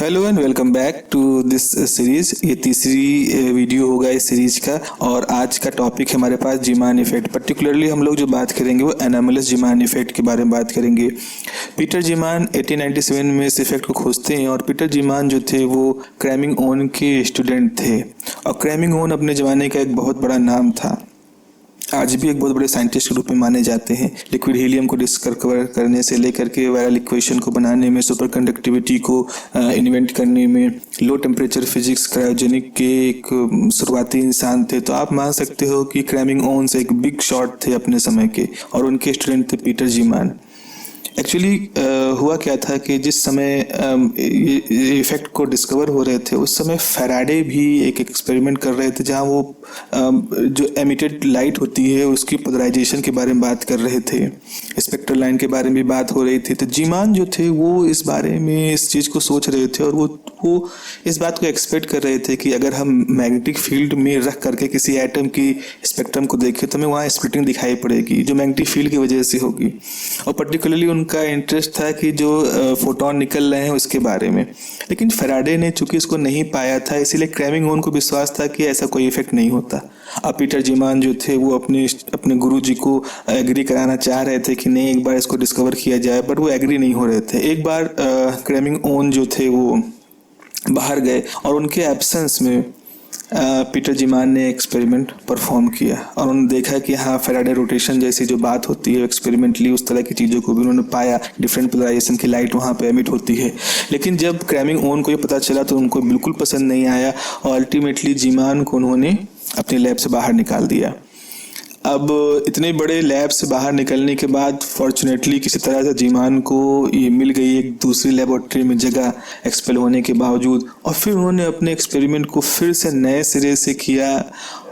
Hello and welcome back to this series. ये तीसरी video होगा इस सीरीज का और आज का टॉपिक है हमारे पास जीमान इफेक्ट। पर्टिकुलरली हम लोग जो बात करेंगे वो एनामलस जीमान इफेक्ट के बारे में बात करेंगे। पीटर जीमान 1897 में इस इफेक्ट को खोजते हैं और पीटर जीमान जो थे वो क्रैमिंग ओन के स्टूडेंट थे और क्रैमिंग ओन अपने ज़माने का एक बहुत बड़ा नाम था। आज भी एक बहुत बड़े साइंटिस्ट के रूप में माने जाते हैं। लिक्विड हीलियम को डिस्कवर करने से लेकर के वायरल इक्वेशन को बनाने में, सुपर कंडक्टिविटी को इन्वेंट करने में, लो टेम्परेचर फिजिक्स, क्रायोजेनिक के एक शुरुआती इंसान थे। तो आप मान सकते हो कि क्रैमिंग ओन्स एक बिग शॉट थे अपने समय के और उनके स्टूडेंट थे पीटर जीमान। एक्चुअली हुआ क्या था कि जिस समय ये इफेक्ट को डिस्कवर हो रहे थे उस समय फैराडे भी एक एक्सपेरिमेंट कर रहे थे जहां वो जो एमिटेड लाइट होती है उसकी पोलराइजेशन के बारे में बात कर रहे थे, स्पेक्ट्रल लाइन के बारे में बात हो रही थी। तो जीमान जो थे वो इस बारे में इस चीज़ को सोच रहे थे और वो इस बात को एक्सपेक्ट कर रहे थे कि अगर हम मैग्नेटिक फील्ड में रख करके किसी एटम की स्पेक्ट्रम को देखें तो हमें वहाँ स्प्लिटिंग दिखाई पड़ेगी जो मैग्नेटिक फील्ड की वजह से होगी। और पर्टिकुलरली उनका इंटरेस्ट था कि जो फोटोन निकल रहे हैं उसके बारे में। लेकिन फैराडे ने चूंकि इसको नहीं पाया था इसीलिए क्रैमिंग ओन को विश्वास था कि ऐसा कोई इफेक्ट नहीं होता। अब पीटर जीमान जो थे वो अपने गुरु जी को एग्री कराना चाह रहे थे कि नहीं एक बार इसको डिस्कवर किया जाए, बट वो एग्री नहीं हो रहे थे। एक बार क्रैमिंग ओन जो थे वो बाहर गए और उनके एब्सेंस में पीटर जीमान ने एक्सपेरिमेंट परफॉर्म किया और उन्होंने देखा कि हाँ फैराडे रोटेशन जैसी जो बात होती है एक्सपेरिमेंटली उस तरह की चीज़ों को भी उन्होंने पाया, डिफरेंट पोलराइजेशन की लाइट वहाँ पे एमिट होती है। लेकिन जब क्रैमिंग ओन को ये पता चला तो उनको बिल्कुल पसंद नहीं आया और अल्टीमेटली जीमान को उन्होंने अपने लैब से बाहर निकाल दिया। अब इतने बड़े लैब से बाहर निकलने के बाद फॉर्चुनेटली किसी तरह से जीमान को ये मिल गई एक दूसरी लेबोरेटरी में जगह एक्सपेल होने के बावजूद, और फिर उन्होंने अपने एक्सपेरिमेंट को फिर से नए सिरे से किया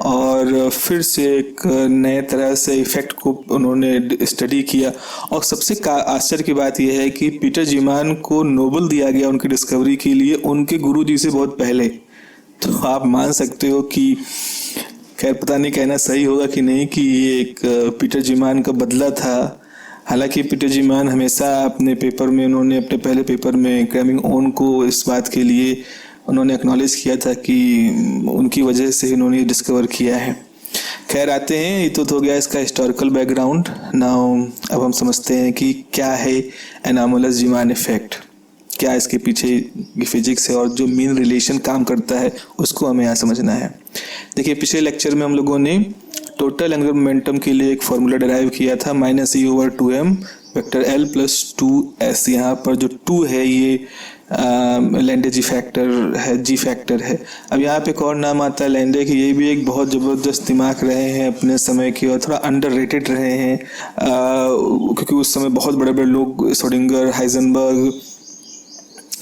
और फिर से एक नए तरह से इफेक्ट को उन्होंने स्टडी किया। और सबसे आश्चर्य की बात यह है कि पीटर जीमान को नोबेल दिया गया उनकी डिस्कवरी के लिए उनके गुरुजी से बहुत पहले। तो आप मान सकते हो कि खैर पता नहीं कहना सही होगा कि नहीं कि ये एक पीटर जीमान का बदला था। हालांकि पीटर जीमान हमेशा अपने पेपर में उन्होंने अपने पहले पेपर में क्रैमिंग ओन को इस बात के लिए उन्होंने एक्नॉलेज किया था कि उनकी वजह से इन्होंने डिस्कवर किया है। खैर आते हैं, ये तो हो गया इसका हिस्टोरिकल बैकग्राउंड। नाउ अब हम समझते हैं कि क्या है एनामलस जीमान इफेक्ट, क्या इसके पीछे की फिजिक्स है और जो मेन रिलेशन काम करता है उसको हमें यहाँ समझना है। देखिए पिछले लेक्चर में हम लोगों ने टोटल एंगुलर मोमेंटम के लिए एक फॉर्मूला डिराइव किया था -e/2m वेक्टर l + 2s। यहाँ पर जो 2 है ये लैंडे जी फैक्टर है। अब यहाँ पे एक और नाम आता है लैंडे की, ये भी एक बहुत ज़बरदस्त दिमाग रहे हैं अपने समय के और थोड़ा अंडररेटेड रहे हैं क्योंकि उस समय बहुत बड़े बड़े लोग श्रोडिंगर, हाइजेनबर्ग,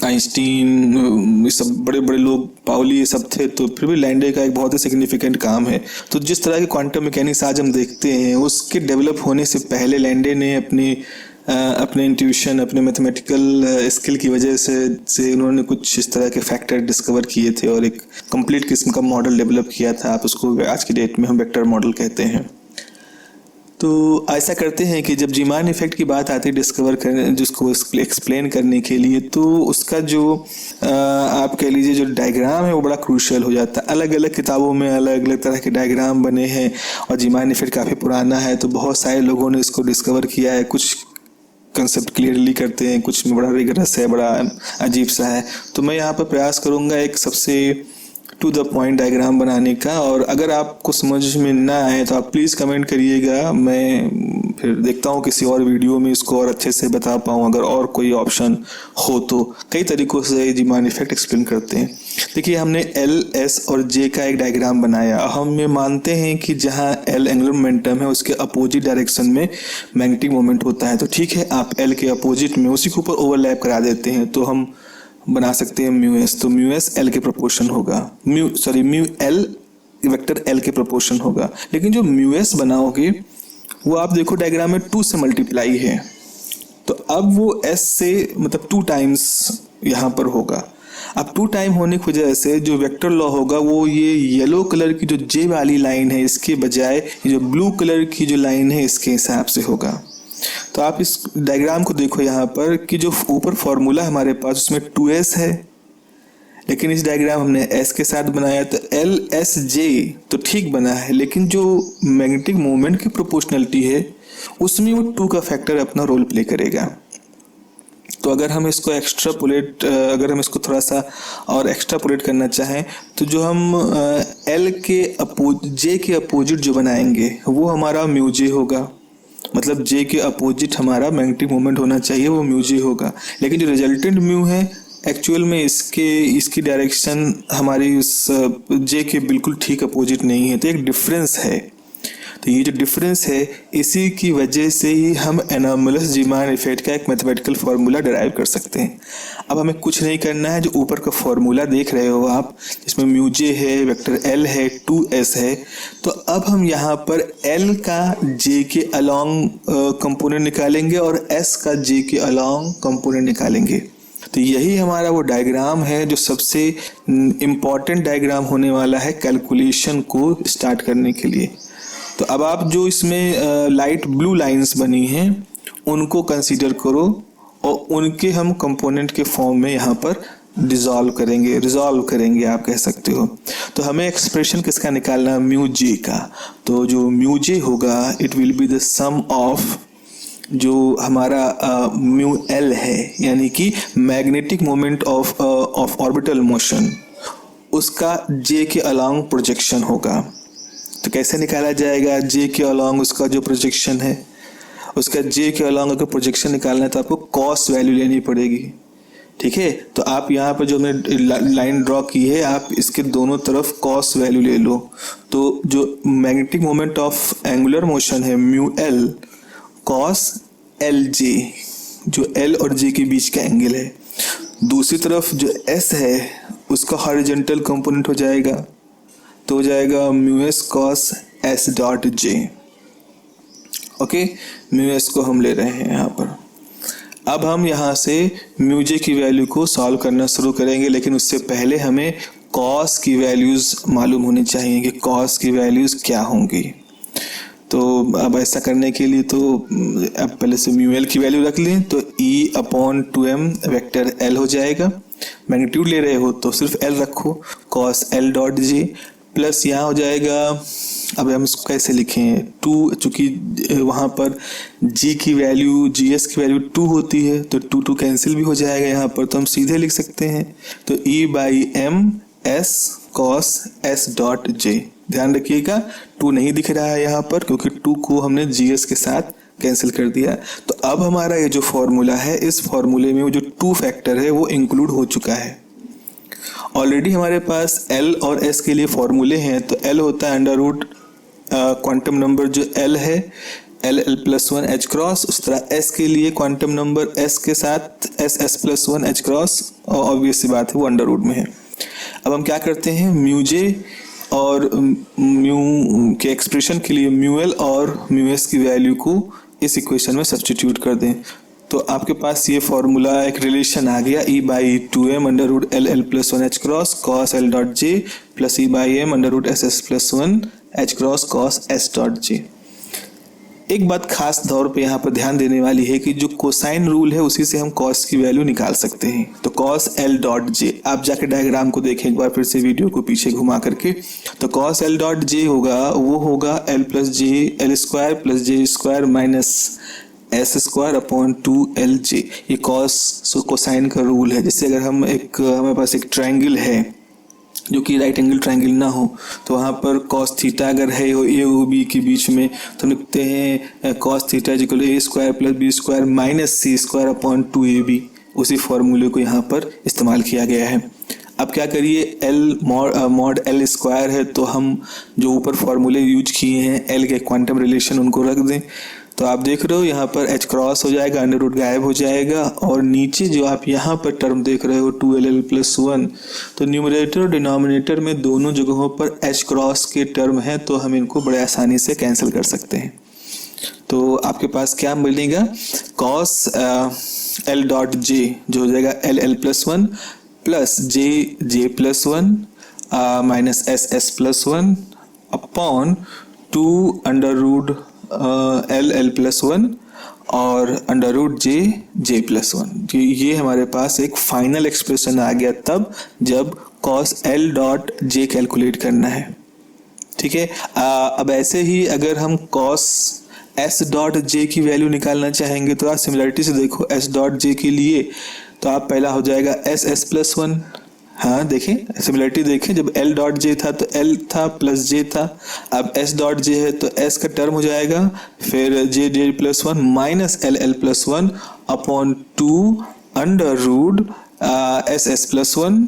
आइंस्टीन, ये सब बड़े बड़े लोग, पाउली, ये सब थे। तो फिर भी लैंडे का एक बहुत ही सिग्निफिकेंट काम है। तो जिस तरह के क्वांटम मैकेनिक्स आज हम देखते हैं उसके डेवलप होने से पहले लैंडे ने अपने इंट्यूशन, अपने मैथमेटिकल स्किल की वजह से उन्होंने कुछ इस तरह के फैक्टर डिस्कवर किए थे और एक कंप्लीट किस्म का मॉडल डेवलप किया था। आप उसको आज की डेट में हम वेक्टर मॉडल कहते हैं। तो ऐसा करते हैं कि जब जीमान इफेक्ट की बात आती है डिस्कवर करने, जिसको एक्सप्लेन करने के लिए, तो उसका जो आप कह लीजिए जो डायग्राम है वो बड़ा क्रूशियल हो जाता है। अलग अलग किताबों में अलग अलग तरह के डायग्राम बने हैं और जीमान इफेक्ट काफ़ी पुराना है तो बहुत सारे लोगों ने इसको डिस्कवर किया है। कुछ कंसेप्ट क्लियरली करते हैं, कुछ में बड़ा रिगरस है, बड़ा अजीब सा है। तो मैं यहाँ पर प्रयास करूँगा एक सबसे टू द पॉइंट डायग्राम बनाने का, और अगर आपको समझ में ना आए तो आप प्लीज़ कमेंट करिएगा। मैं फिर देखता हूँ किसी और वीडियो में इसको और अच्छे से बता पाऊँ। अगर और कोई ऑप्शन हो तो कई तरीक़ों से जीमान इफेक्ट एक्सप्लेन करते हैं। देखिए हमने L, S और J का एक डायग्राम बनाया। हम ये मानते हैं कि जहाँ L एंगुलर मोमेंटम है उसके अपोजिट डायरेक्शन में मैग्नेटिक मोमेंट होता है। तो ठीक है, आप L के अपोजिट में उसी के ऊपर ओवरलैप करा देते हैं तो हम बना सकते हैं μs। तो μs l के प्रोपोर्शन होगा, μl वेक्टर l के प्रोपोर्शन होगा। लेकिन जो μs बनाओगे वो आप देखो डायग्राम में 2 से मल्टीप्लाई है तो अब वो s से मतलब 2 टाइम्स यहाँ पर होगा। अब 2 टाइम होने की वजह से जो वेक्टर लॉ होगा वो ये येलो कलर की जो J वाली लाइन है इसके बजाय ये जो ब्लू कलर की जो लाइन है इसके हिसाब से होगा। तो आप इस डायग्राम को देखो यहाँ पर कि जो ऊपर फॉर्मूला हमारे पास उसमें 2s है लेकिन इस डायग्राम हमने एस के साथ बनाया तो एल एस जे तो ठीक बना है, लेकिन जो मैग्नेटिक मोमेंट की प्रोपोर्शनलिटी है उसमें वो 2 का फैक्टर अपना रोल प्ले करेगा। तो अगर हम इसको अगर हम इसको थोड़ा सा और एक्स्ट्रापोलेट करना चाहें तो जो हम एल के जे के अपोजिट जो बनाएंगे वो हमारा म्यू जे होगा। मतलब जे के अपोजिट हमारा मैग्नेटिक मोमेंट होना चाहिए, वो म्यू जे होगा। लेकिन जो रिजल्टेंट म्यू है एक्चुअल में इसकी डायरेक्शन हमारी उस जे के बिल्कुल ठीक अपोजिट नहीं है, तो एक डिफरेंस है। तो ये जो डिफरेंस है इसी की वजह से ही हम एनोमलस जीमान इफेक्ट का एक मैथमेटिकल फार्मूला डिराइव कर सकते हैं। अब हमें कुछ नहीं करना है, जो ऊपर का फार्मूला देख रहे हो आप जिसमें म्यू जे है, वेक्टर एल है, 2s है, तो अब हम यहाँ पर एल का जे के अलॉन्ग कंपोनेंट निकालेंगे और एस का जे के अलॉन्ग कंपोनेंट निकालेंगे। तो यही हमारा वो डायग्राम है जो सबसे इम्पॉर्टेंट डायग्राम होने वाला है कैलकुलेशन को स्टार्ट करने के लिए। तो अब आप जो इसमें लाइट ब्लू लाइंस बनी हैं उनको कंसीडर करो और उनके हम कंपोनेंट के फॉर्म में यहाँ पर रिजॉल्व करेंगे आप कह सकते हो। तो हमें एक्सप्रेशन किसका निकालना है, म्यू जे का। तो जो म्यू जे होगा it will be the sum of जो हमारा म्यू एल है, यानी कि magnetic moment of orbital motion, उसका जे के अलॉन्ग प्रोजेक्शन होगा। तो कैसे निकाला जाएगा जे के अलॉन्ग उसका जो प्रोजेक्शन है, उसका जे के अलॉन्ग अगर प्रोजेक्शन निकालना है तो आपको कॉस वैल्यू लेनी पड़ेगी। ठीक है, तो आप यहाँ पर जो हमने लाइन ड्रॉ की है आप इसके दोनों तरफ कॉस वैल्यू ले लो। तो जो magnetic moment of angular motion है mu L cos L J, जो एल और जे के बीच का एंगल है। दूसरी तरफ जो एस है उसका हॉरिजॉन्टल कंपोनेंट हो जाएगा, तो हो जाएगा mu S cos S dot जे। ओके, म्यू एस को हम ले रहे हैं यहाँ पर। अब हम यहाँ से म्यू जे की वैल्यू को सॉल्व करना शुरू करेंगे, लेकिन उससे पहले हमें कॉस की वैल्यूज मालूम होनी चाहिए कि कॉस की वैल्यूज क्या होंगी। तो अब ऐसा करने के लिए तो अब पहले से म्यू एल की वैल्यू रख लें, तो E upon 2m vector L हो जाएगा। मैग्नीट्यूड ले रहे हो तो सिर्फ L रखो, cos L dot J plus यहाँ हो जाएगा। अब हम इसको कैसे लिखें, 2, चूंकि वहाँ पर G की वैल्यू GS की वैल्यू 2 होती है तो 2 कैंसिल भी हो जाएगा यहाँ पर, तो हम सीधे लिख सकते हैं। तो E by M S cos S dot J. ध्यान रखिएगा 2 नहीं दिख रहा है यहाँ पर क्योंकि 2 को हमने GS के साथ कैंसिल कर दिया। तो अब हमारा ये जो फॉर्मूला है इस फॉर्मूले में वो जो 2 फैक्टर है वो इंक्लूड हो चुका है। ऑलरेडी हमारे पास L और S के लिए फॉर्मूले हैं। तो L होता है अंडर रूट क्वांटम नंबर जो L है L प्लस 1 H क्रॉस, उस तरह S के लिए क्वांटम नंबर S के साथ S प्लस 1 H क्रॉस, और ऑब्वियस सी बात है वो अंडर रूट में है। अब हम क्या करते हैं, म्यू जे और म्यू के एक्सप्रेशन के लिए म्यू एल और म्यू एस की वैल्यू को इस इक्वेशन में सब्स्टिट्यूट कर दें। तो आपके पास ये फॉर्मूला एक रिलेशन आ गया, E by 2m under root L plus 1 H cross cos L dot J plus E by m under root S plus 1 H cross cos S dot J. एक बात खास तौर पे यहाँ पर ध्यान देने वाली है कि जो कोसाइन रूल है उसी से हम कॉस की वैल्यू निकाल सकते हैं। तो कॉस L डॉट जे, आप जाके डायग्राम को देखें एक बार फिर से वीडियो को पीछे घुमा करके, तो कॉस L डॉट जे होगा वो होगा L प्लस जे L square plus J square minus S square upon 2 LJ। ये कॉस कोसाइन का रूल है। जैसे अगर हमारे पास एक ट्रायंगल है जो कि राइट एंगल ट्रायंगल ना हो तो वहाँ पर कॉस थीटा अगर है ए और बी के बीच में तो लिखते हैं cos theta equal A square plus B square minus C square upon 2AB। उसी फॉर्मूले को यहाँ पर इस्तेमाल किया गया है। अब क्या करिए, L मॉड L स्क्वायर है तो हम जो ऊपर फॉर्मूले यूज किए हैं L के क्वांटम रिलेशन उनको रख दें। तो आप देख रहे हो यहाँ पर H क्रॉस हो जाएगा, अंडर रूट गायब हो जाएगा, और नीचे जो आप यहाँ पर टर्म देख रहे हो 2LL प्लस 1, तो न्यूमरेटर और डिनोमिनेटर में दोनों जगहों पर H क्रॉस के टर्म है तो हम इनको बड़े आसानी से कैंसिल कर सकते हैं। तो आपके पास क्या मिलेगा, कॉस L डॉट जे जो हो जाएगा LL plus 1 plus J plus 1 minus S plus 1 upon 2 under root L plus 1 और under root J plus one. ये हमारे पास एक फाइनल एक्सप्रेशन आ गया तब जब कॉस एल डॉट जे कैलकुलेट करना है। ठीक है, अब ऐसे ही अगर हम कॉस एस डॉट जे की वैल्यू निकालना चाहेंगे तो आप सिमिलरिटी से देखो एस डॉट जे के लिए, तो आप पहला हो जाएगा एस एस प्लस वन। हाँ देखें, सिमिलरिटी देखें, जब एल डॉट जे था तो एल था प्लस जे था, अब एस डॉट जे है तो एस का टर्म हो जाएगा, फिर J plus one minus L L plus one upon two under root S S plus one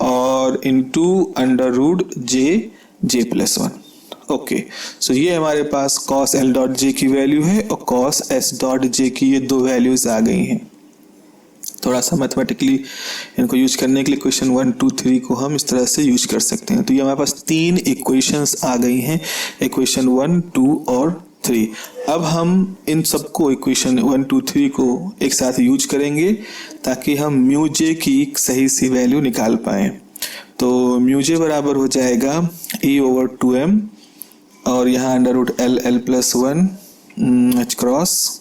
और into under root J plus one. Okay, so ये हमारे पास कॉस एल डॉट जे की वैल्यू है और कॉस एस डॉट जे की ये दो वैल्यूज आ गई हैं। थोड़ा सा मैथमेटिकली इनको यूज करने के लिए क्वेश्चन 1, 2, 3 को हम इस तरह से यूज कर सकते हैं। तो ये हमारे पास तीन इक्वेशंस आ गई हैं, इक्वेशन 1, 2 और 3। अब हम इन सबको इक्वेशन 1, 2, 3 को एक साथ यूज करेंगे ताकि हम म्यू जे की सही सी वैल्यू निकाल पाएँ। तो म्यू जे बराबर हो जाएगा E/2m और यहाँ under root L plus one H cross,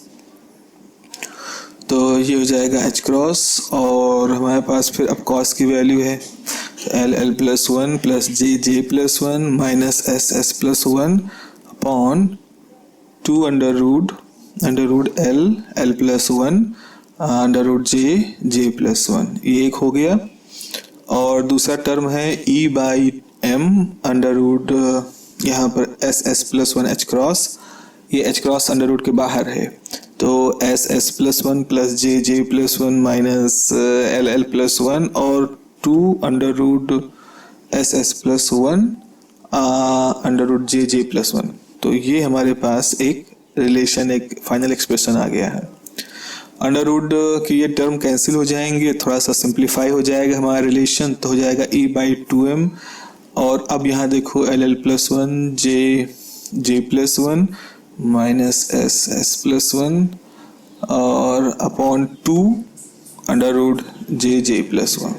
तो ये हो जाएगा एच क्रॉस और हमारे पास फिर अब कॉस की वैल्यू है L plus one plus J plus one minus S plus one upon two under root L plus one under root J plus one. ये एक हो गया और दूसरा टर्म है E/m अंडर रूट यहाँ पर S plus one H cross, ये एच क्रॉस अंडर रूट के बाहर है, तो S plus one plus J plus one minus L plus one और two under root S plus one under root J plus one. तो ये हमारे पास एक रिलेशन, एक फाइनल एक्सप्रेशन आ गया है। अंडर रूट की ये टर्म कैंसिल हो जाएंगे, थोड़ा सा सिंप्लीफाई हो जाएगा हमारा रिलेशन, तो हो जाएगा E/2m और अब यहाँ देखो L plus one J plus one minus S plus one और upon two under root J plus one.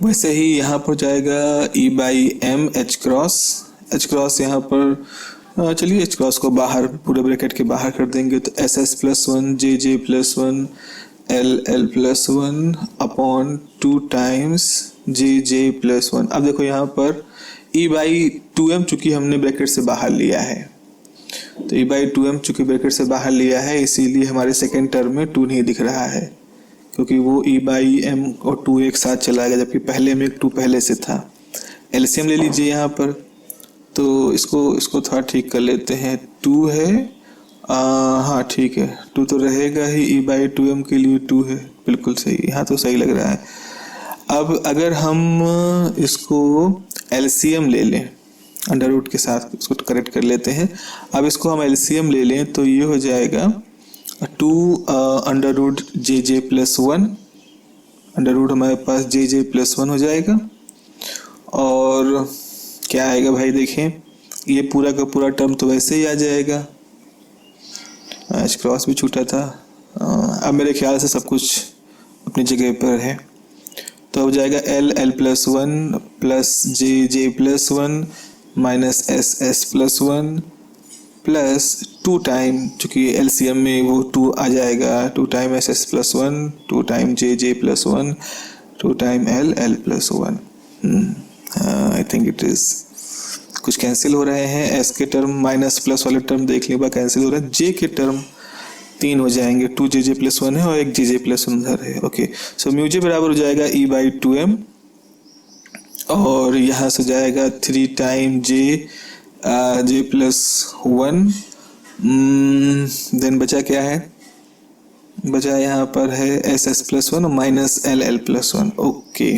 वैसे ही यहाँ पर जाएगा E/m एच क्रॉस यहाँ पर चलिए एच क्रॉस को बाहर पूरे ब्रैकेट के बाहर कर देंगे, तो S plus one J plus one L plus one upon two times J plus one. अब देखो यहाँ पर E/2m चूंकि हमने ब्रैकेट से बाहर लिया है, तो E/2m चूंकि ब्रैकेट से बाहर लिया है इसीलिए हमारे सेकेंड टर्म में 2 नहीं दिख रहा है, क्योंकि वो E/m और 2 एक साथ चला गया, जबकि पहले में एक 2 पहले से था। एलसीएम ले लीजिए यहाँ पर, तो इसको थोड़ा ठीक कर लेते हैं। 2 है, हाँ ठीक है, 2 तो रहेगा ही, E/2m के लिए 2 है, बिल्कुल सही, यहाँ तो सही लग रहा है। अब अगर हम इसको एलसीएम ले लें अंडर रूट के साथ, इसको करेक्ट कर लेते हैं। अब इसको हम एलसीएम ले लें तो ये हो जाएगा 2 under root J plus one, under root हमारे पास जे प्लस वन हो जाएगा और क्या आएगा भाई देखें, ये पूरा का पूरा टर्म तो वैसे ही आ जाएगा, एच क्रॉस भी छूटा था। अब मेरे ख्याल से सब कुछ अपनी जगह पर है, तो हो जाएगा L plus one plus J plus one minus S plus one plus 2 time, चूँकि एलसीएम में वो 2 आ जाएगा, 2 time S plus one, 2 time J plus one, 2 time L plus one. I think it is कुछ कैंसिल हो रहे हैं, S के टर्म माइनस प्लस वाले टर्म देख लें कैंसिल हो रहे हैं, जे के टर्म 3 हो जाएंगे, 2 जे प्लस वन है और एक जे प्लस वन उधर है। ओके, सो म्यू जे बराबर हो जाएगा E/2m और यहाँ से जाएगा 3 time J plus one, then बचा क्या है, बचा यहाँ पर है S plus one minus L plus one. Okay,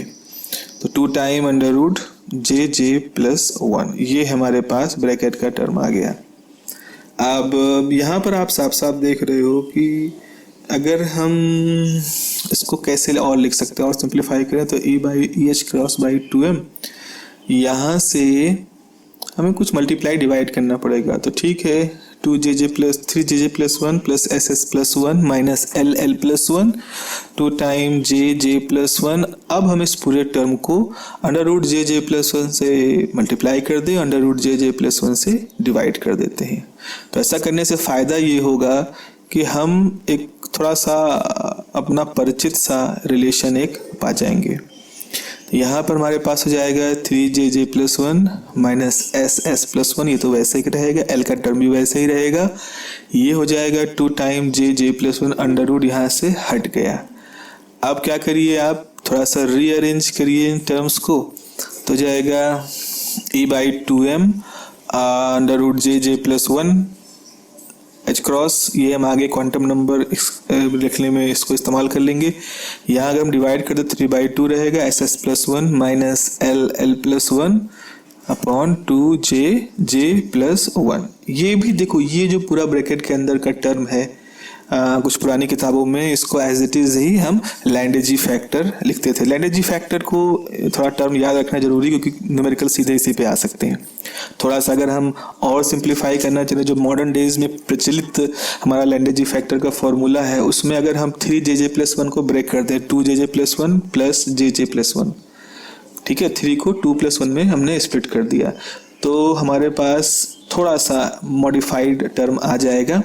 तो 2 time under root J plus one, ये हमारे पास ब्रैकेट का टर्म आ गया। अब यहाँ पर आप साफ साफ देख रहे हो कि अगर हम इसको कैसे और लिख सकते हैं और सिंप्लीफाई करें तो E/EH क्रॉस बाई 2m, यहाँ से हमें कुछ मल्टीप्लाई डिवाइड करना पड़ेगा, तो ठीक है 2jj plus 3jj plus 1 plus ss plus 1 minus ll plus 1 2 time jj plus 1। अब हम इस पूरे टर्म को अंडर रूट jj प्लस 1 से मल्टीप्लाई कर दें, अंडर रूट jj प्लस 1 से डिवाइड कर देते हैं। तो ऐसा करने से फ़ायदा ये होगा कि हम एक थोड़ा सा अपना परिचित सा रिलेशन एक पा जाएंगे। तो यहाँ पर हमारे पास हो जाएगा 3jj plus 1 minus ss plus 1, ये तो वैसे ही रहेगा, l का टर्म भी वैसे ही रहेगा। ये हो जाएगा 2 time jj plus 1, under root यहाँ से हट गया। अब क्या करिए, आप थोड़ा सा रीअरेंज करिए इन टर्म्स को, तो जाएगा e/2m under root jj plus 1 h cross, ये हम आगे क्वांटम नंबर लिखने में इसको इस्तेमाल कर लेंगे। यहाँ अगर हम डिवाइड कर दे 3/2 रहेगा, ss plus 1 minus ll plus 1 upon 2jj plus 1। ये भी देखो, ये जो पूरा ब्रैकेट के अंदर का टर्म है, कुछ पुरानी किताबों में इसको एज इट इज़ ही हम लैंडेजी फैक्टर लिखते थे। लैंडेजी फैक्टर को थोड़ा टर्म याद रखना जरूरी, क्योंकि न्यूमेरिकल सीधे इसी पे आ सकते हैं। थोड़ा सा अगर हम और सिंप्लीफाई करना चाहें, जो मॉडर्न डेज में प्रचलित हमारा लैंडेजी फैक्टर का फॉर्मूला है, उसमें अगर हम 3jj प्लस 1 को ब्रेक कर दें, 2jj plus 1 plus jj plus 1, ठीक है, 3 को 2 प्लस 1 में हमने स्प्लिट कर दिया, तो हमारे पास थोड़ा सा मॉडिफाइड टर्म आ जाएगा।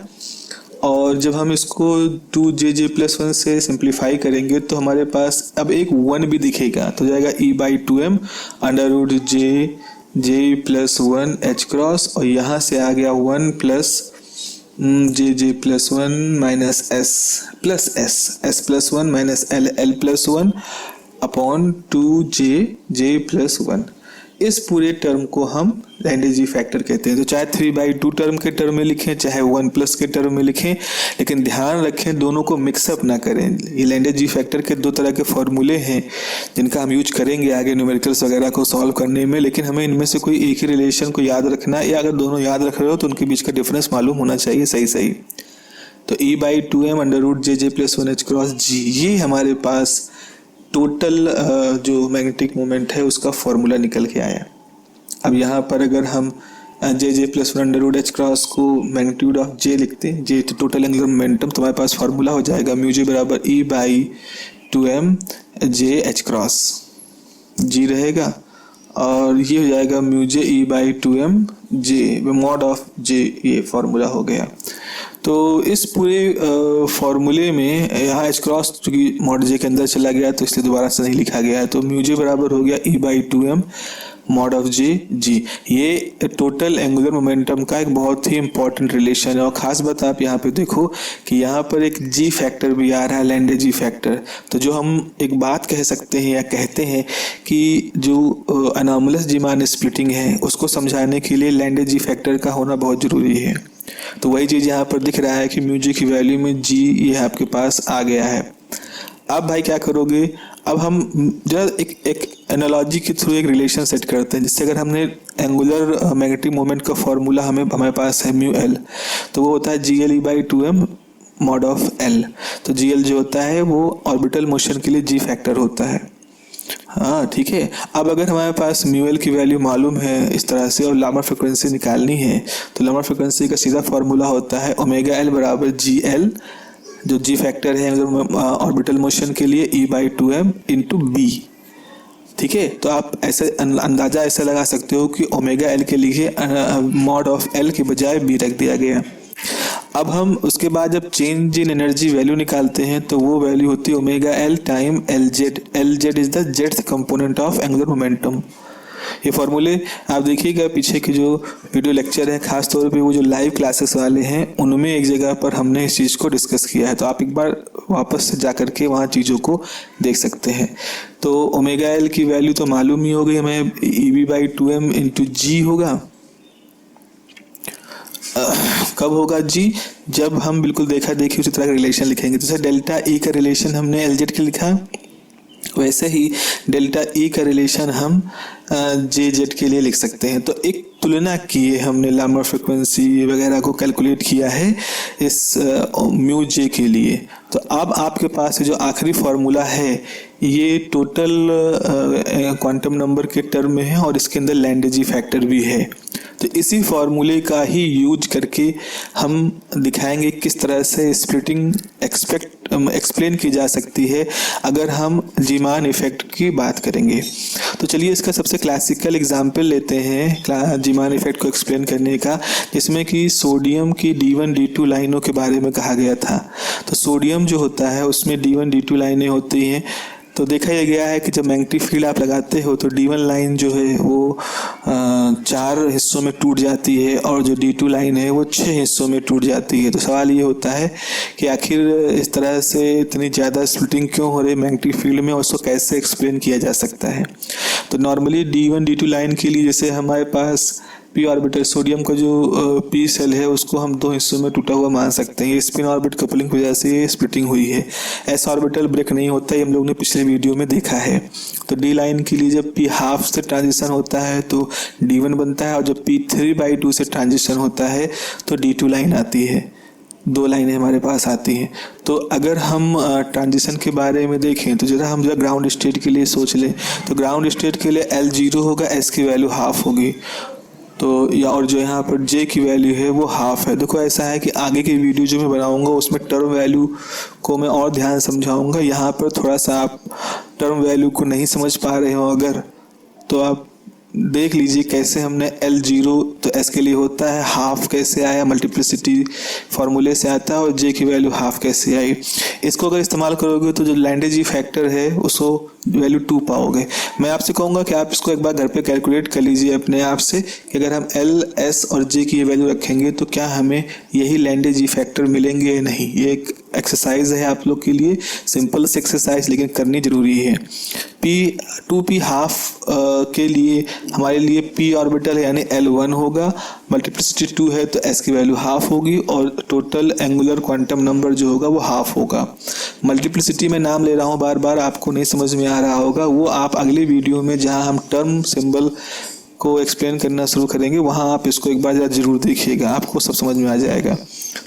और जब हम इसको 2jj प्लस 1 से सिंप्लीफाई करेंगे तो हमारे पास अब एक 1 भी दिखेगा, तो जाएगा e/2m under root j plus 1 h cross, और यहाँ से आ गया 1 plus jj plus 1 minus s plus s plus 1 minus l plus 1 upon 2jj plus 1। इस पूरे टर्म को हम लैंडेजी फैक्टर कहते हैं। तो चाहे 3/2 टर्म के टर्म में लिखें, चाहे 1 प्लस के टर्म में लिखें, लेकिन ध्यान रखें दोनों को मिक्सअप ना करें। ये लैंडेजी फैक्टर के 2 तरह के फॉर्मूले हैं जिनका हम यूज करेंगे आगे न्यूमेरिकल्स वगैरह को सॉल्व करने में, लेकिन हमें इनमें से कोई एक ही रिलेशन को याद रखना है, या अगर दोनों याद रख रहे हो तो उनके बीच का डिफरेंस मालूम होना चाहिए सही। तो e/2m under root jj plus 1 h cross g, ये हमारे पास टोटल जो मैग्नेटिक मोमेंट है उसका फॉर्मूला निकल के आया। अब यहाँ पर अगर हम jj plus 1 under root h cross को मैग्नीट्यूड ऑफ j लिखते हैं, j टोटल एंगुलर मोमेंटम, तो हमारे पास फार्मूला हो जाएगा म्यू j बराबर e/2m j h cross g रहेगा, और ये हो जाएगा mu j e/2m j mod of j, ये फार्मूला हो गया। तो इस पूरे फॉर्मूले में यहाँ h क्रॉस चूँकि मॉड j के अंदर चला गया तो इसलिए दोबारा से नहीं लिखा गया है, तो म्यू j बराबर हो गया e/2m mod of j g। ये टोटल एंगुलर मोमेंटम का एक बहुत ही इंपॉर्टेंट रिलेशन है। और ख़ास बात आप यहाँ पे देखो कि यहाँ पर एक g फैक्टर भी आ रहा है, लैंडेजी फैक्टर। तो जो हम एक बात कह सकते हैं या कहते हैं कि जो अनोमलस जीमान स्प्लिटिंग है उसको समझाने के लिए लैंडेजी फैक्टर का होना बहुत ज़रूरी है। तो वही चीज़ यहाँ पर दिख रहा है कि म्यू जी की वैल्यू में g ये आपके पास आ गया है। अब भाई क्या करोगे, अब हम जरा एक एनालॉजी के थ्रू एक रिलेशन सेट करते हैं, जिससे अगर हमने एंगुलर मैग्नेटिक मोमेंट का फॉर्मूला हमारे पास है म्यू एल, तो वो होता है GL/2m मॉड ऑफ एल। तो GL जो होता है वो ऑर्बिटल मोशन के लिए g फैक्टर होता है। हाँ ठीक है। अब अगर हमारे पास म्यू एल की वैल्यू मालूम है इस तरह से और लामर फ्रिक्वेंसी निकालनी है, तो लामर फ्रिक्वेंसी का सीधा फार्मूला होता है ओमेगा एल बराबर GL, जो g फैक्टर है ऑर्बिटल मोशन के लिए e/2m इंटू बी। ठीक है, तो आप ऐसे अंदाजा ऐसे लगा सकते हो कि ओमेगा एल के लिए मॉड ऑफ एल के बजाय बी रख दिया गया। अब हम उसके बाद जब चेंज इन एनर्जी वैल्यू निकालते हैं तो वो वैल्यू होती है omega L time L Z is the Z component of angular momentum. ये फॉर्मूले आप देखिएगा पीछे के जो वीडियो लेक्चर है, खास तौर पे वो जो लाइव क्लासेस वाले हैं उनमें एक जगह पर हमने इस चीज़ को डिस्कस किया है, तो आप एक बार वापस से जा करके वहाँ चीज़ों को देख सकते हैं। तो ओमेगा एल की वैल्यू तो मालूम ही हो गई हमें, e/2m इंटू जी होगा। कब होगा जी, जब हम बिल्कुल देखा देखी उसी तरह का रिलेशन लिखेंगे। जैसे डेल्टा ई का रिलेशन हमने एल जेड के लिखा, वैसे ही डेल्टा ई का रिलेशन हम जे जेड के लिए लिख सकते हैं। तो एक तुलना की है हमने लार्मर फ्रिक्वेंसी वगैरह को कैलकुलेट किया है इस म्यू जे के लिए। तो अब आपके पास जो आखिरी फार्मूला है ये टोटल क्वांटम नंबर के टर्म में है और इसके अंदर लैंडेजी फैक्टर भी है। तो इसी फार्मूले का ही यूज करके हम दिखाएंगे किस तरह से स्प्लिटिंग एक्सप्लेन की जा सकती है अगर हम जीमान इफेक्ट की बात करेंगे। तो चलिए इसका सबसे क्लासिकल एग्जाम्पल लेते हैं जीमान इफेक्ट को एक्सप्लेन करने का, जिसमें कि सोडियम की D1 D2 लाइनों के बारे में कहा गया था। तो सोडियम जो होता है उसमें D1 D2 लाइनें होती हैं। तो देखा यह गया है कि जब मैग्नेटिक फील्ड आप लगाते हो तो D1 लाइन जो है वो 4 हिस्सों में टूट जाती है और जो D2 लाइन है वो 6 हिस्सों में टूट जाती है। तो सवाल ये होता है कि आखिर इस तरह से इतनी ज़्यादा स्प्लिटिंग क्यों हो रही है मैग्नेटिक फील्ड में और उसको कैसे एक्सप्लेन किया जा सकता है। तो नॉर्मली D1 D2 लाइन के लिए जैसे हमारे पास पी ऑर्बिटल सोडियम का जो पी सेल है उसको हम 2 हिस्सों में टूटा हुआ मान सकते हैं। ये स्पिन ऑर्बिट कपलिंग की वजह से ये स्प्लिटिंग हुई है। एस ऑर्बिटल ब्रेक नहीं होता है, हम लोग ने पिछले वीडियो में देखा है। तो डी लाइन के लिए जब पी हाफ से ट्रांजिशन होता है तो D1 बनता है और जब पी 3/2 से ट्रांजिशन होता है तो D2 लाइन आती है। 2 लाइनें हमारे पास आती हैं। तो अगर हम ट्रांजिशन के बारे में देखें तो जरा हम जो ग्राउंड स्टेट के लिए सोच लें तो ग्राउंड स्टेट के लिए L 0 होगा, S की वैल्यू हाफ होगी। तो या और जो यहाँ पर J की वैल्यू है वो हाफ है। देखो ऐसा है कि आगे की वीडियो जो मैं बनाऊंगा उसमें टर्म वैल्यू को मैं और ध्यान समझाऊंगा। यहाँ पर थोड़ा सा आप टर्म वैल्यू को नहीं समझ पा रहे हो अगर, तो आप देख लीजिए कैसे हमने L 0 तो S के लिए होता है, हाफ कैसे आया, मल्टीप्लिसिटी फार्मूले से आता है, और J की वैल्यू हाफ कैसे आई। इसको अगर इस्तेमाल करोगे तो जो लैंडेजी फैक्टर है उसको वैल्यू 2 पाओगे। मैं आपसे कहूँगा कि आप इसको एक बार घर पे कैलकुलेट कर लीजिए अपने आप से कि अगर हम L, S और J की वैल्यू रखेंगे तो क्या हमें यही लैंडेजी फैक्टर मिलेंगे या नहीं। ये एक एक्सरसाइज है आप लोग के लिए, सिंपल से एक्सरसाइज लेकिन करनी जरूरी है। P2P हाफ के लिए हमारे लिए P ऑर्बिटल है यानी L1 होगा, मल्टीप्लिसिटी 2 है तो S की वैल्यू हाफ होगी और टोटल एंगुलर क्वांटम नंबर जो होगा वो हाफ होगा। मल्टीप्लिसिटी में नाम ले रहा हूँ बार बार, आपको नहीं समझ में आ रहा होगा, वो आप अगली वीडियो में जहाँ हम टर्म सिंबल को एक्सप्लेन करना शुरू करेंगे वहाँ आप इसको एक बार जरूर देखिएगा, आपको सब समझ में आ जाएगा।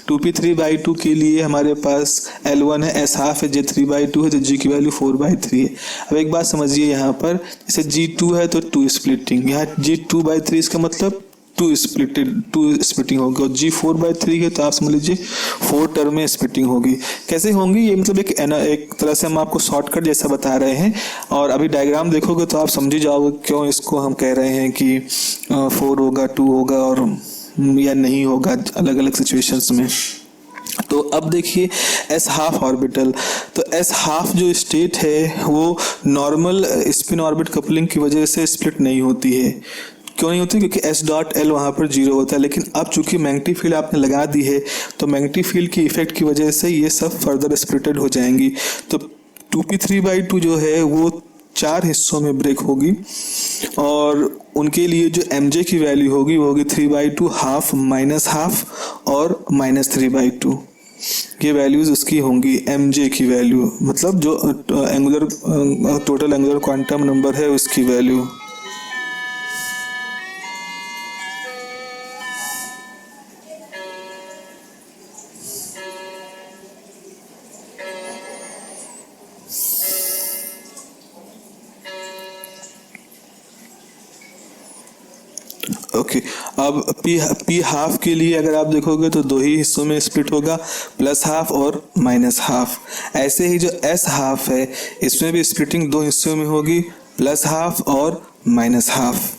2p 3/2 के लिए हमारे पास L1 है, S हाफ है, J 3/2 है, तो G की वैल्यू 4/3 है। अब एक बात समझिए यहाँ पर जैसे G2 है तो 2 स्प्लिटिंग, यहाँ G 2/3 इसका मतलब 2 स्प्लिटिंग होगी और G 4/3 है तो आप समझ लीजिए 4 टर्म में स्प्लिटिंग होगी। कैसे होंगी ये मतलब एक तरह से हम आपको शॉर्टकट जैसा बता रहे हैं और अभी डायग्राम देखोगे तो आप समझ ही जाओगे क्यों इसको हम कह रहे हैं कि 4 होगा, 2 होगा और या नहीं होगा अलग अलग सिचुएशंस में। तो अब देखिए S हाफ ऑर्बिटल, तो S हाफ जो स्टेट है वो नॉर्मल स्पिन ऑर्बिट कपलिंग की वजह से स्प्लिट नहीं होती है। क्यों नहीं होती? क्योंकि S.L वहाँ पर 0 होता है, लेकिन अब चूंकि मैग्नेटिक फील्ड आपने लगा दी है तो मैग्नेटिक फील्ड की इफेक्ट की वजह से ये सब फर्दर स्प्लिटेड हो जाएंगी। तो 2p 3/2 जो है वो 4 हिस्सों में ब्रेक होगी और उनके लिए जो mj की वैल्यू होगी वो होगी 3/2, हाफ, माइनस हाफ और -3/2। ये वैल्यूज उसकी होंगी mj की वैल्यू, मतलब जो टोटल एंगुलर क्वांटम नंबर है उसकी वैल्यू। ओके अब पी हाफ के लिए अगर आप देखोगे तो 2 ही हिस्सों में स्प्लिट होगा, प्लस हाफ और माइनस हाफ। ऐसे ही जो एस हाफ है इसमें भी स्प्लिटिंग 2 हिस्सों में होगी, प्लस हाफ और माइनस हाफ।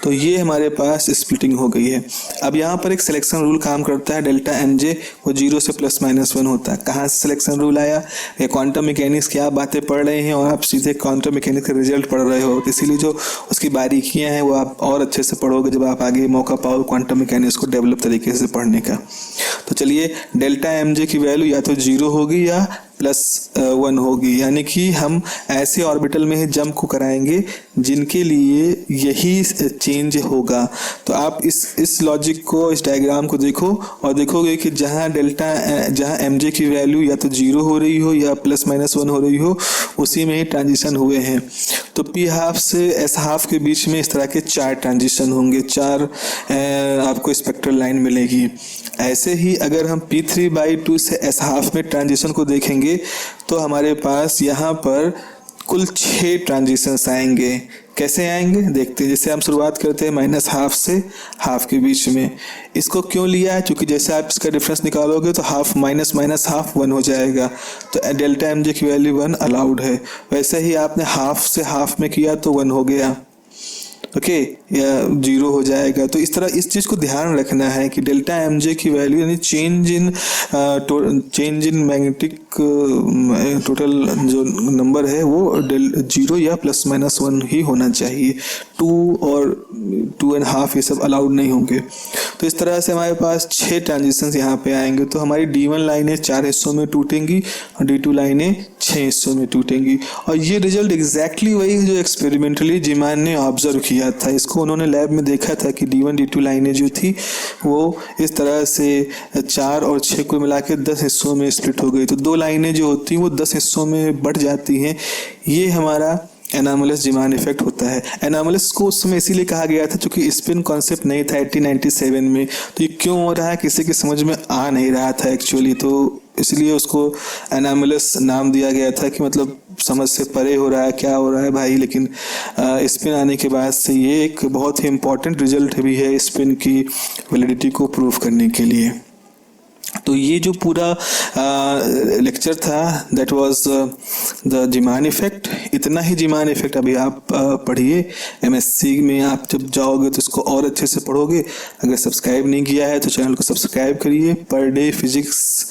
तो ये हमारे पास स्प्लिटिंग हो गई है। अब यहाँ पर एक सिलेक्शन रूल काम करता है, डेल्टा mj वो 0 से +-1 होता है। कहाँ से सिलेक्शन रूल आया? ये क्वांटम मैकेनिक्स की आप बातें पढ़ रहे हैं और आप सीधे क्वांटम मैकेनिक्स का रिजल्ट पढ़ रहे हो, इसीलिए जो उसकी बारीकियाँ हैं वो आप और अच्छे से पढ़ोगे जब आप आगे मौका पाओ क्वांटम मैकेनिक्स को डेवलप तरीके से पढ़ने का। तो चलिए डेल्टा mj की वैल्यू या तो 0 होगी या +1 होगी, यानी कि हम ऐसे ऑर्बिटल में ही जंप को कराएंगे जिनके लिए यही चेंज होगा। तो आप इस लॉजिक को, इस डायग्राम को देखो और देखोगे कि जहाँ mj की वैल्यू या तो 0 हो रही हो या +-1 हो रही हो, उसी में ही ट्रांजिशन हुए हैं। तो p हाफ से s हाफ के बीच में इस तरह के 4 ट्रांजिशन होंगे, 4 आपको स्पेक्ट्रल लाइन मिलेगी। ऐसे ही अगर हम p3/2 से s हाफ में ट्रांजिशन को देखेंगे तो हमारे पास यहाँ पर कुल 6 ट्रांजिशंस आएंगे। कैसे आएंगे देखते हैं। जैसे हम शुरुआत करते हैं -हाफ से हाफ के बीच में। इसको क्यों लिया है? क्योंकि जैसे आप इसका डिफरेंस निकालोगे तो हाफ माइनस हाफ 1 हो जाएगा, तो डेल्टा mj की वैल्यू 1 अलाउड है। वैसे ही आपने हाफ से हाफ में किया तो 1 हो गया, ओके, या 0 हो जाएगा। तो इस तरह इस चीज़ को ध्यान रखना है कि डेल्टा mj की वैल्यू यानी चेंज इन मैग्नेटिक टोटल जो नंबर है वो 0 या +-1 ही होना चाहिए। 2 और 2.5 ये सब अलाउड नहीं होंगे। तो इस तरह से हमारे पास 6 ट्रांजिशंस यहाँ पे आएंगे। तो हमारी D1 लाइनें 4 हिस्सों में टूटेंगी और D2 लाइनें 6 हिस्सों में टूटेंगी। और ये रिजल्ट एग्जैक्टली वही जो एक्सपेरिमेंटली जीमान ने ऑब्जर्व किया था। इसको उन्होंने लैब में देखा था कि D1 D2 लाइनें जो थी वो इस तरह से 4 और 6 को मिला के 10 हिस्सों में स्प्लिट हो गई। तो 2 लाइनें जो होती हैं वो 10 हिस्सों में बढ़ जाती हैं। ये हमारा एनामलस जीमान इफेक्ट होता है। एनामलस को उस समय इसीलिए कहा गया था क्योंकि स्पिन कॉन्सेप्ट नहीं था 1897 में। तो ये क्यों हो रहा है किसी की समझ में आ नहीं रहा था एक्चुअली, तो इसलिए उसको एनामलस नाम दिया गया था कि मतलब समझ से परे हो रहा है, क्या हो रहा है भाई। लेकिन स्पिन आने के बाद से ये एक बहुत ही इम्पॉर्टेंट रिजल्ट भी है स्पिन की वैलिडिटी को प्रूव करने के लिए। तो ये जो पूरा लेक्चर था that was the Zeeman effect. इतना ही जीमान इफेक्ट अभी आप पढ़िए। एमएससी में आप जब जाओगे तो इसको और अच्छे से पढ़ोगे। अगर सब्सक्राइब नहीं किया है तो चैनल को सब्सक्राइब करिए। पर डे फिजिक्स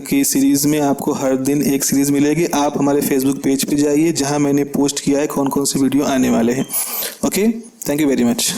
की सीरीज़ में आपको हर दिन एक सीरीज़ मिलेगी। आप हमारे फेसबुक पेज पे जाइए जहां मैंने पोस्ट किया है कौन कौन से वीडियो आने वाले हैं। Okay, thank you very much.